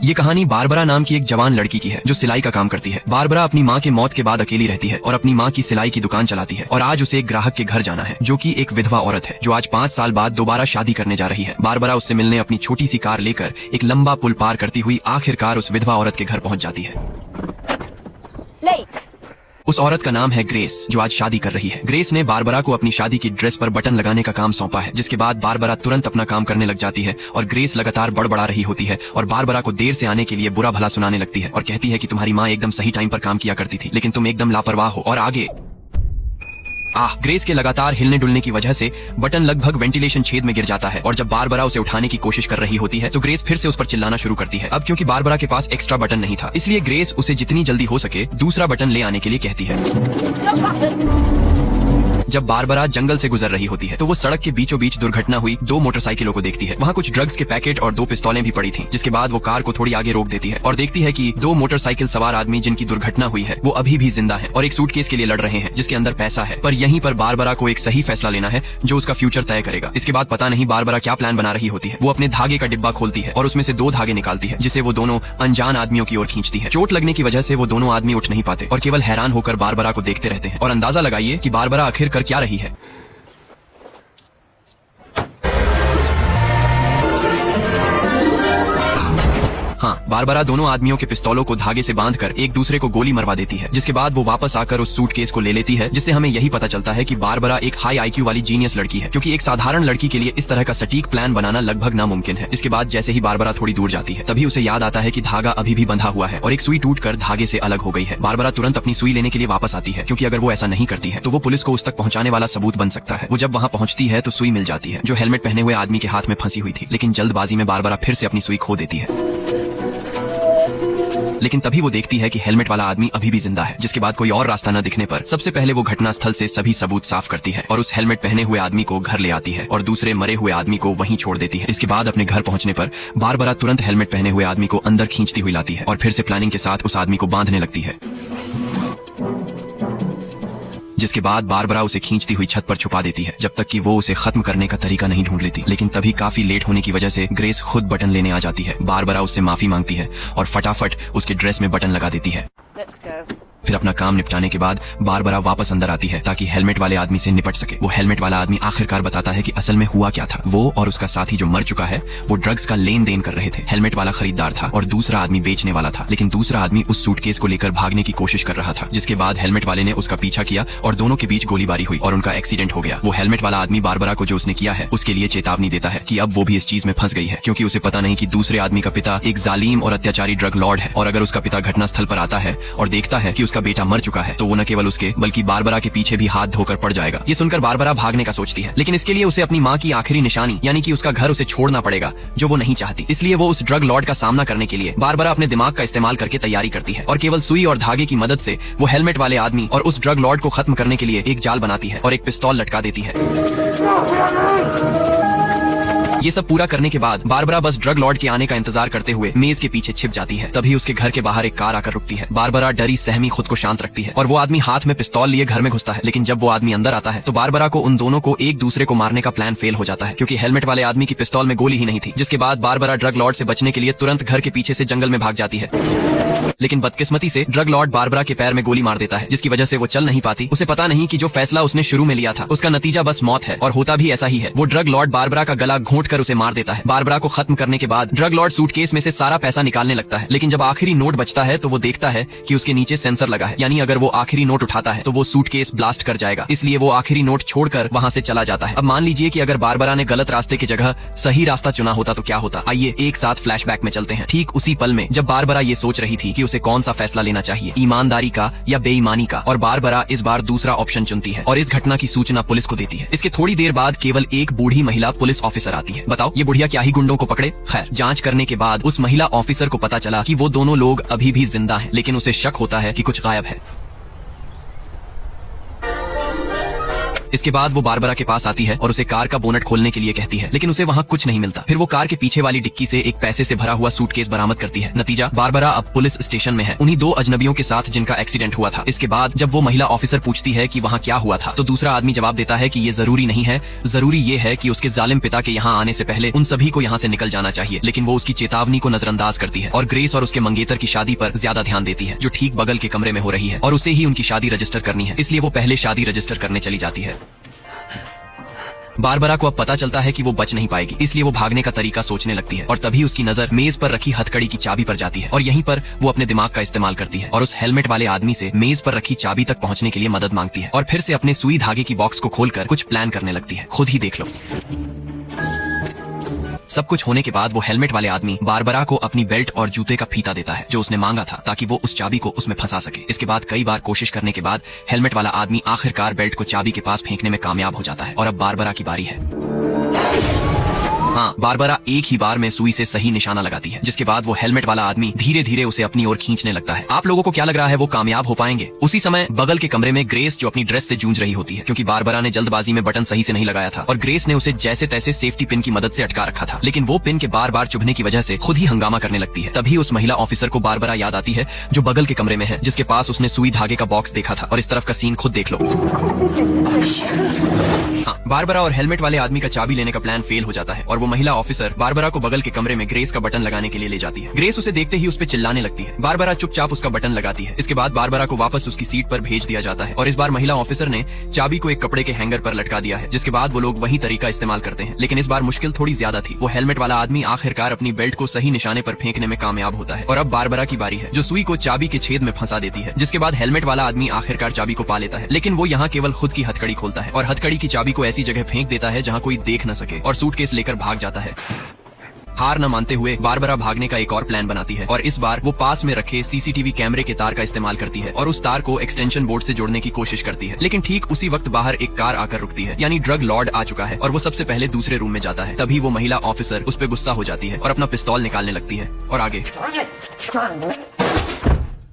ये कहानी बारबरा नाम की एक जवान लड़की की है जो सिलाई का काम करती है। बारबरा अपनी माँ के मौत के बाद अकेली रहती है और अपनी माँ की सिलाई की दुकान चलाती है और आज उसे एक ग्राहक के घर जाना है जो कि एक विधवा औरत है जो आज 5 साल बाद दोबारा शादी करने जा रही है। बारबरा उससे मिलने अपनी छोटी सी कार लेकर एक लंबा पुल पार करती हुई आखिरकार उस विधवा औरत के घर पहुँच जाती है। उस औरत का नाम है ग्रेस जो आज शादी कर रही है। ग्रेस ने बारबरा को अपनी शादी की ड्रेस पर बटन लगाने का काम सौंपा है, जिसके बाद बारबरा तुरंत अपना काम करने लग जाती है और ग्रेस लगातार बड़बड़ा रही होती है और बारबरा को देर से आने के लिए बुरा भला सुनाने लगती है और कहती है कि तुम्हारी माँ एकदम सही टाइम पर काम किया करती थी लेकिन तुम एकदम लापरवाह हो और आगे ग्रेस के लगातार हिलने डुलने की वजह से बटन लगभग वेंटिलेशन छेद में गिर जाता है और जब बारबरा उसे उठाने की कोशिश कर रही होती है तो ग्रेस फिर से उस पर चिल्लाना शुरू करती है। अब क्योंकि बारबरा के पास एक्स्ट्रा बटन नहीं था इसलिए ग्रेस उसे जितनी जल्दी हो सके दूसरा बटन ले आने के लिए कहती है। जब बारबरा जंगल से गुजर रही होती है तो वो सड़क के बीचों बीच दुर्घटना हुई 2 मोटरसाइकिलों को देखती है। वहाँ कुछ ड्रग्स के पैकेट और 2 पिस्तौलें भी पड़ी थीं, जिसके बाद वो कार को थोड़ी आगे रोक देती है और देखती है कि 2 मोटरसाइकिल सवार आदमी जिनकी दुर्घटना हुई है वो अभी भी जिंदा है और एक सूटकेस के लिए लड़ रहे हैं जिसके अंदर पैसा है। पर यहीं पर बारबरा को एक सही फैसला लेना है जो उसका फ्यूचर तय करेगा। इसके बाद पता नहीं बारबरा क्या प्लान बना रही होती है। वो अपने धागे का डिब्बा खोलती है और उसमें से 2 धागे निकालती है जिसे वो दोनों अनजान आदमियों की ओर खींचती है। चोट लगने की वजह से वो दोनों आदमी उठ नहीं पाते और केवल हैरान होकर बारबरा को देखते रहते हैं और अंदाजा लगाइए कि बारबरा आखिर कर क्या रही है। बारबरा दोनों आदमियों के पिस्तौलों को धागे से बांधकर एक दूसरे को गोली मरवा देती है, जिसके बाद वो वापस आकर उस सूटकेस को ले लेती है, जिससे हमें यही पता चलता है कि बारबरा एक हाई आईक्यू वाली जीनियस लड़की है, क्योंकि एक साधारण लड़की के लिए इस तरह का सटीक प्लान बनाना लगभग नामुमकिन है। इसके बाद जैसे ही बारबरा थोड़ी दूर जाती है तभी उसे याद आता है कि धागा अभी भी बंधा हुआ है और एक सुई टूटकर धागे से अलग हो गई है। बारबरा तुरंत अपनी सुई लेने के लिए वापस आती है, क्योंकि अगर वो ऐसा नहीं करती है तो वो पुलिस को उस तक पहुंचाने वाला सबूत बन सकता है। वो जब वहां पहुंचती है तो सुई मिल जाती है जो हेलमेट पहने हुए आदमी के हाथ में फंसी हुई थी, लेकिन जल्दबाजी में बारबरा फिर से अपनी सुई खो देती है। लेकिन तभी वो देखती है कि हेलमेट वाला आदमी अभी भी जिंदा है, जिसके बाद कोई और रास्ता न दिखने पर सबसे पहले वो घटना स्थल से सभी सबूत साफ करती है और उस हेलमेट पहने हुए आदमी को घर ले आती है और दूसरे मरे हुए आदमी को वहीं छोड़ देती है। इसके बाद अपने घर पहुंचने पर बारबरा तुरंत हेलमेट पहने हुए आदमी को अंदर खींचती हुई लाती है और फिर से प्लानिंग के साथ उस आदमी को बांधने लगती है, जिसके बाद बारबरा उसे खींचती हुई छत पर छुपा देती है जब तक कि वो उसे खत्म करने का तरीका नहीं ढूंढ लेती। लेकिन तभी काफी लेट होने की वजह से ग्रेस खुद बटन लेने आ जाती है। बारबरा उससे माफी मांगती है और फटाफट उसके ड्रेस में बटन लगा देती है। फिर अपना काम निपटाने के बाद बारबरा वापस अंदर आती है ताकि हेलमेट वाले आदमी से निपट सके। वो हेलमेट वाला आदमी आखिरकार बताता है कि असल में हुआ क्या था। वो और उसका साथी जो मर चुका है वो ड्रग्स का लेन देन कर रहे थे। हेलमेट वाला खरीदार था और दूसरा आदमी बेचने वाला था, लेकिन दूसरा आदमी उस सूटकेस को लेकर भागने की कोशिश कर रहा था, जिसके बाद हेलमेट वाले ने उसका पीछा किया और दोनों के बीच गोलीबारी हुई और उनका एक्सीडेंट हो गया। वो हेलमेट वाला आदमी बारबरा को जो उसने किया है उसके लिए चेतावनी देता है कि अब वो भी इस चीज में फंस गई है, क्योंकि उसे पता नहीं कि दूसरे आदमी का पिता एक जालिम और अत्याचारी ड्रग लॉर्ड है और अगर उसका पिता घटना स्थल पर आता है और देखता है कि उसका बेटा मर चुका है तो वो न केवल उसके बल्कि बारबरा के पीछे भी हाथ धोकर पड़ जाएगा। ये सुनकर बारबरा भागने का सोचती है, लेकिन इसके लिए उसे अपनी माँ की आखिरी निशानी यानी कि उसका घर उसे छोड़ना पड़ेगा, जो वो नहीं चाहती। इसलिए वो उस ड्रग लॉर्ड का सामना करने के लिए बारबरा अपने दिमाग का इस्तेमाल करके तैयारी करती है और केवल सुई और धागे की मदद से वो हेलमेट वाले आदमी और उस ड्रग लॉर्ड को खत्म करने के लिए एक जाल बनाती है और एक पिस्तौल लटका देती है। ये सब पूरा करने के बाद बारबरा बस ड्रग लॉर्ड के आने का इंतजार करते हुए मेज के पीछे छिप जाती है। तभी उसके घर के बाहर एक कार आकर रुकती है। बारबरा डरी सहमी खुद को शांत रखती है और वो आदमी हाथ में पिस्तौल लिए घर में घुसता है, लेकिन जब वो आदमी अंदर आता है तो बारबरा को उन दोनों को एक दूसरे को मारने का प्लान फेल हो जाता है, क्योंकि हेलमेट वाले आदमी की पिस्तौल में गोली ही नहीं थी। जिसके बाद बारबरा ड्रग लॉर्ड से बचने के लिए तुरंत घर के पीछे से जंगल में भाग जाती है, लेकिन बदकिस्मती से ड्रग लॉर्ड बारबरा के पैर में गोली मार देता है, जिसकी वजह से वो चल नहीं पाती। उसे पता नहीं कि जो फैसला उसने शुरू में लिया था उसका नतीजा बस मौत है, और होता भी ऐसा ही है। वो ड्रग लॉर्ड बारबरा का गला घोंटकर उसे मार देता है। बारबरा को खत्म करने के बाद ड्रग लॉर्ड सूटकेस में से सारा पैसा निकालने लगता है, लेकिन जब आखिरी नोट बचता है तो वो देखता है कि उसके नीचे सेंसर लगा है, यानी अगर वो आखिरी नोट उठाता है तो वो सूटकेस ब्लास्ट कर जाएगा। इसलिए वो आखिरी नोट छोड़कर वहाँ से चला जाता है। अब मान लीजिए कि अगर बारबरा ने गलत रास्ते की जगह सही रास्ता चुना होता तो क्या होता। आइए एक साथ फ्लैशबैक में चलते हैं। ठीक उसी पल में जब बारबरा ये सोच रही थी कि उसे कौन सा फैसला लेना चाहिए, ईमानदारी का या बेईमानी का, और बारबरा इस बार दूसरा ऑप्शन चुनती है और इस घटना की सूचना पुलिस को देती है। इसके थोड़ी देर बाद केवल एक बूढ़ी महिला पुलिस ऑफिसर आती है। बताओ ये बुढ़िया क्या ही गुंडों को पकड़े। खैर जांच करने के बाद उस महिला ऑफिसर को पता चला कि वो दोनों लोग अभी भी जिंदा हैं, लेकिन उसे शक होता है कि कुछ गायब है। इसके बाद वो बारबरा के पास आती है और उसे कार का बोनट खोलने के लिए कहती है, लेकिन उसे वहाँ कुछ नहीं मिलता। फिर वो कार के पीछे वाली डिक्की से एक पैसे से भरा हुआ सूटकेस बरामद करती है। नतीजा, बारबरा अब पुलिस स्टेशन में है, उन्हीं 2 अजनबियों के साथ जिनका एक्सीडेंट हुआ था। इसके बाद जब वो महिला ऑफिसर पूछती है कि वहाँ क्या हुआ था, तो दूसरा आदमी जवाब देता है कि ये जरूरी नहीं है, जरूरी ये है कि उसके जालिम पिता के यहाँ आने से पहले उन सभी को यहाँ से निकल जाना चाहिए। लेकिन वो उसकी चेतावनी को नजरअंदाज करती है और ग्रेस और उसके मंगेतर की शादी पर ज्यादा ध्यान देती है, जो ठीक बगल के कमरे में हो रही है, और उसे ही उनकी शादी रजिस्टर करनी है, इसलिए वो पहले शादी रजिस्टर करने चली जाती है। बारबरा को अब पता चलता है कि वो बच नहीं पाएगी, इसलिए वो भागने का तरीका सोचने लगती है, और तभी उसकी नजर मेज पर रखी हथकड़ी की चाबी पर जाती है, और यहीं पर वो अपने दिमाग का इस्तेमाल करती है और उस हेलमेट वाले आदमी से मेज पर रखी चाबी तक पहुंचने के लिए मदद मांगती है, और फिर से अपने सुई धागे की बॉक्स को खोलकर कुछ प्लान करने लगती है। खुद ही देख लो। सब कुछ होने के बाद वो हेलमेट वाले आदमी बारबरा को अपनी बेल्ट और जूते का फीता देता है जो उसने मांगा था, ताकि वो उस चाबी को उसमें फंसा सके। इसके बाद कई बार कोशिश करने के बाद हेलमेट वाला आदमी आखिरकार बेल्ट को चाबी के पास फेंकने में कामयाब हो जाता है, और अब बारबरा की बारी है। हाँ, बारबरा एक ही बार में सुई से सही निशाना लगाती है, जिसके बाद वो हेलमेट वाला आदमी धीरे धीरे उसे अपनी ओर खींचने लगता है। आप लोगों को क्या लग रहा है वो कामयाब हो पाएंगे? उसी समय बगल के कमरे में ग्रेस, जो अपनी ड्रेस से जूझ रही होती है, क्योंकि बारबरा ने जल्दबाजी में बटन सही से नहीं लगाया था, और ग्रेस ने उसे जैसे तैसे सेफ्टी पिन की मदद से अटका रखा था, लेकिन वो पिन के बार बार चुभने की वजह से खुद ही हंगामा करने लगती है। तभी उस महिला ऑफिसर को बारबरा याद आती है, जो बगल के कमरे में है, जिसके पास उसने सुई धागे का बॉक्स देखा था, और इस तरफ का सीन खुद देख लो। हाँ, बारबरा और हेलमेट वाले आदमी का चाबी लेने का प्लान फेल हो जाता है, और वो महिला ऑफिसर बारबरा को बगल के कमरे में ग्रेस का बटन लगाने के लिए ले जाती है। ग्रेस उसे देखते ही उस पे चिल्लाने लगती है। बारबरा चुपचाप उसका बटन लगाती है। इसके बाद बारबरा को वापस उसकी सीट पर भेज दिया जाता है, और इस बार महिला ऑफिसर ने चाबी को एक कपड़े के हैंगर पर लटका दिया है, जिसके बाद वो लोग वही तरीका इस्तेमाल करते हैं, लेकिन इस बार मुश्किल थोड़ी ज्यादा थी। वो हेलमेट वाला आदमी आखिरकार अपनी बेल्ट को सही निशाने पर फेंकने में कामयाब होता है, और अब बारबरा की बारी है, जो सुई को चाबी के छेद में फंसा देती है, जिसके बाद हेलमेट वाला आदमी आखिरकार चाबी को पा लेता है, लेकिन वो यहाँ केवल खुद की हथकड़ी खोलता है, और हथकड़ी की चाबी को ऐसी जगह फेंक देता है जहाँ कोई देख न सके, और सूटकेस लेकर भाग जाता है। हार न मानते हुए बारबरा भागने का एक और प्लान बनाती है, और इस बार वो पास में रखे सीसीटीवी कैमरे के तार का इस्तेमाल करती है, और उस तार को एक्सटेंशन बोर्ड से जोड़ने की कोशिश करती है। लेकिन ठीक उसी वक्त बाहर एक कार आकर रुकती है, यानी ड्रग लॉर्ड आ चुका है, और वो सबसे पहले दूसरे रूम में जाता है। तभी वो महिला ऑफिसर उस पर गुस्सा हो जाती है और अपना पिस्तौल निकालने लगती है, और आगे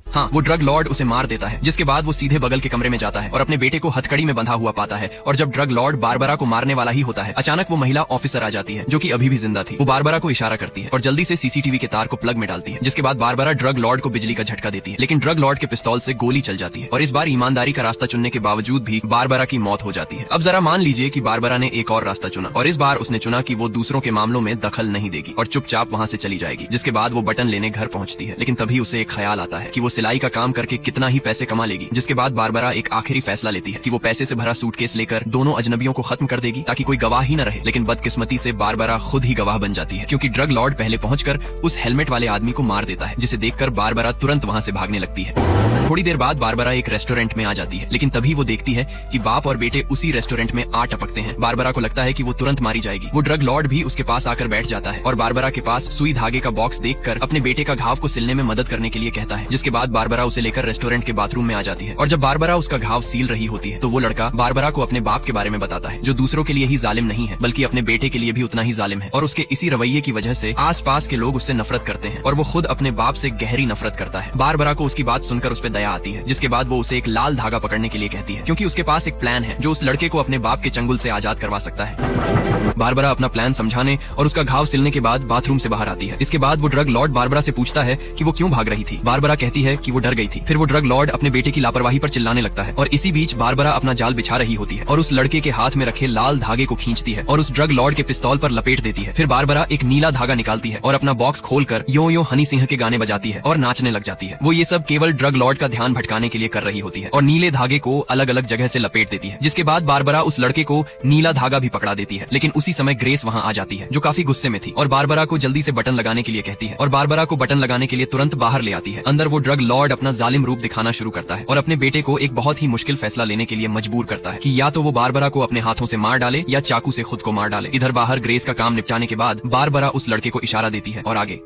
हाँ, वो ड्रग लॉर्ड उसे मार देता है, जिसके बाद वो सीधे बगल के कमरे में जाता है और अपने बेटे को हथकड़ी में बंधा हुआ पाता है। और जब ड्रग लॉर्ड बारबरा को मारने वाला ही होता है, अचानक वो महिला ऑफिसर आ जाती है, जो कि अभी भी जिंदा थी। वो बारबरा को इशारा करती है और जल्दी से सीसीटीवी के तार को प्लग में डालती है, जिसके बाद बारबरा ड्रग लॉर्ड को बिजली का झटका देती है, लेकिन ड्रग लॉर्ड के पिस्तौल से गोली चल जाती है, और इस बार ईमानदारी का रास्ता चुनने के बावजूद भी बारबरा की मौत हो जाती है। अब जरा मान लीजिए कि बारबरा ने एक और रास्ता चुना, और इस बार उसने चुना कि वो दूसरों के मामलों में दखल नहीं देगी और चुपचाप वहाँ से चली जाएगी। जिसके बाद वो बटन लेने घर पहुँचती है, लेकिन तभी उसे एक ख्याल आता है कि वो सिलाई का काम करके कितना ही पैसे कमा लेगी। जिसके बाद बारबरा एक आखिरी फैसला लेती है कि वो पैसे से भरा सूटकेस लेकर दोनों अजनबियों को खत्म कर देगी, ताकि कोई गवाह ही न रहे। लेकिन बदकिस्मती से बारबरा खुद ही गवाह बन जाती है, क्योंकि ड्रग लॉर्ड पहले पहुंचकर उस हेलमेट वाले आदमी को मार देता है, जिसे देखकर बारबरा तुरंत वहां से भागने लगती है। थोड़ी देर बाद बारबरा एक रेस्टोरेंट में आ जाती है, लेकिन तभी वो देखती है कि बाप और बेटे उसी रेस्टोरेंट में आ टपकते हैं। बारबरा को लगता है कि वो तुरंत मारी जाएगी। वो ड्रग लॉर्ड भी उसके पास आकर बैठ जाता है, और बारबरा के पास सुई धागे का बॉक्स देखकर अपने बेटे का घाव को सिलने में मदद करने के लिए कहता है। जिसके बाद बारबरा उसे लेकर रेस्टोरेंट के बाथरूम में आ जाती है, और जब बारबरा उसका घाव सील रही होती है, तो वो लड़का बारबरा को अपने बाप के बारे में बताता है, जो दूसरों के लिए ही जालिम नहीं है, बल्कि अपने बेटे के लिए भी उतना ही जालिम है, और उसके इसी रवैये की वजह से आसपास के लोग उससे नफरत करते हैं, और वो खुद अपने बाप से गहरी नफरत करता है। बारबरा को उसकी बात सुनकर उस पर दया आती है, जिसके बाद वो उसे एक लाल धागा पकड़ने के लिए कहती है, क्योंकि उसके पास एक प्लान है जो उस लड़के को अपने बाप के चंगुल से आजाद करवा सकता है। बारबरा अपना प्लान समझाने और उसका घाव सिलने के बाद बाथरूम से बाहर आती है। इसके बाद वो ड्रग लॉर्ड बारबरा से पूछता है कि वो क्यों भाग रही थी। बारबरा कहती है कि वो डर गई थी। फिर वो ड्रग लॉर्ड अपने बेटे की लापरवाही पर चिल्लाने लगता है, और इसी बीच बारबरा अपना जाल बिछा रही होती है और उस लड़के के हाथ में रखे लाल धागे को खींचती है और उस ड्रग लॉर्ड के पिस्तौल पर लपेट देती है। फिर बारबरा एक नीला धागा निकालती है और अपना बॉक्स खोलकर यो यो हनी सिंह के गाने बजाती है और नाचने लग जाती है। वो ये सब केवल ड्रग लॉर्ड का ध्यान भटकाने के लिए कर रही होती है, और नीले धागे को अलग अलग जगह से लपेट देती है। जिसके बाद बारबरा उस लड़के को नीला धागा भी पकड़ा देती है, लेकिन उसी समय ग्रेस वहाँ आ जाती है, जो काफी गुस्से में थी, और बारबरा को जल्दी से बटन लगाने के लिए कहती है, और बारबरा को बटन लगाने के लिए तुरंत बाहर ले आती है। अंदर वो ड्रग लॉर्ड अपना जालिम रूप दिखाना शुरू करता है और अपने बेटे को एक बहुत ही मुश्किल फैसला लेने के लिए मजबूर करता है कि या तो वो बारबरा को अपने हाथों से मार डाले या चाकू से खुद को मार डाले। इधर बाहर ग्रेस का काम निपटाने के बाद बारबरा उस लड़के को इशारा देती है और आगे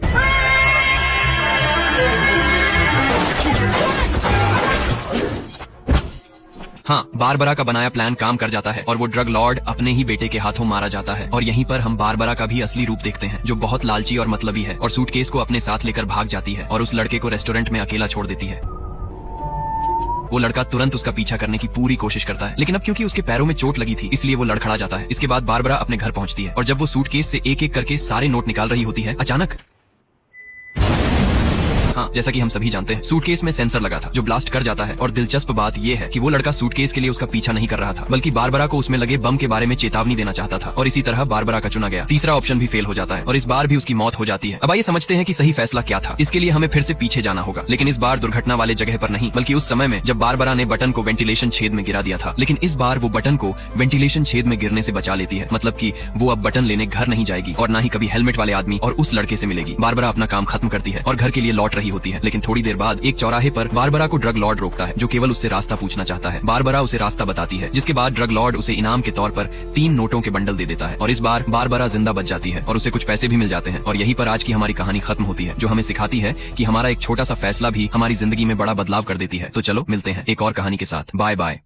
हाँ, बारबरा का बनाया प्लान काम कर जाता है और वो ड्रग लॉर्ड अपने ही बेटे के हाथों मारा जाता है। और यहीं पर हम बारबरा का भी असली रूप देखते हैं, जो बहुत लालची और मतलबी है और सूटकेस को अपने साथ लेकर भाग जाती है और उस लड़के को रेस्टोरेंट में अकेला छोड़ देती है। वो लड़का तुरंत उसका पीछा करने की पूरी कोशिश करता है, लेकिन अब क्योंकि उसके पैरों में चोट लगी थी इसलिए वो लड़खड़ा जाता है। इसके बाद बारबरा अपने घर पहुंचती है और जब वो सूटकेस से एक एक करके सारे नोट निकाल रही होती है, अचानक हाँ, जैसा कि हम सभी जानते हैं सूटकेस में सेंसर लगा था जो ब्लास्ट कर जाता है। और दिलचस्प बात यह है कि वो लड़का सूटकेस के लिए उसका पीछा नहीं कर रहा था, बल्कि बारबरा को उसमें लगे बम के बारे में चेतावनी देना चाहता था। और इसी तरह बारबरा का चुना गया तीसरा ऑप्शन भी फेल हो जाता है और इस बार भी उसकी मौत हो जाती है। अब आइए समझते हैं कि सही फैसला क्या था। इसके लिए हमें फिर से पीछे जाना होगा, लेकिन इस बार दुर्घटना वाले जगह पर नहीं, बल्कि उस समय में जब बारबरा ने बटन को वेंटिलेशन छेद में गिरा दिया था। लेकिन इस बार वो बटन को वेंटिलेशन छेद में गिरने से बचा लेती है, मतलब कि वो अब बटन लेने घर नहीं जाएगी और ना ही कभी हेलमेट वाले आदमी और उस लड़के से मिलेगी। बारबरा अपना काम खत्म करती है और घर के लिए लौट रही होती है, लेकिन थोड़ी देर बाद एक चौराहे पर बारबरा को ड्रग लॉर्ड रोकता है जो केवल उससे रास्ता पूछना चाहता है। बारबरा उसे रास्ता बताती है, जिसके बाद ड्रग लॉर्ड उसे इनाम के तौर पर 3 नोटों के बंडल दे देता है और इस बार बारबरा जिंदा बच जाती है और उसे कुछ पैसे भी मिल जाते हैं। और यहीं पर आज की हमारी कहानी खत्म होती है, जो हमें सिखाती है कि हमारा एक छोटा सा फैसला भी हमारी जिंदगी में बड़ा बदलाव कर देती है। तो चलो मिलते हैं एक और कहानी के साथ। Bye bye.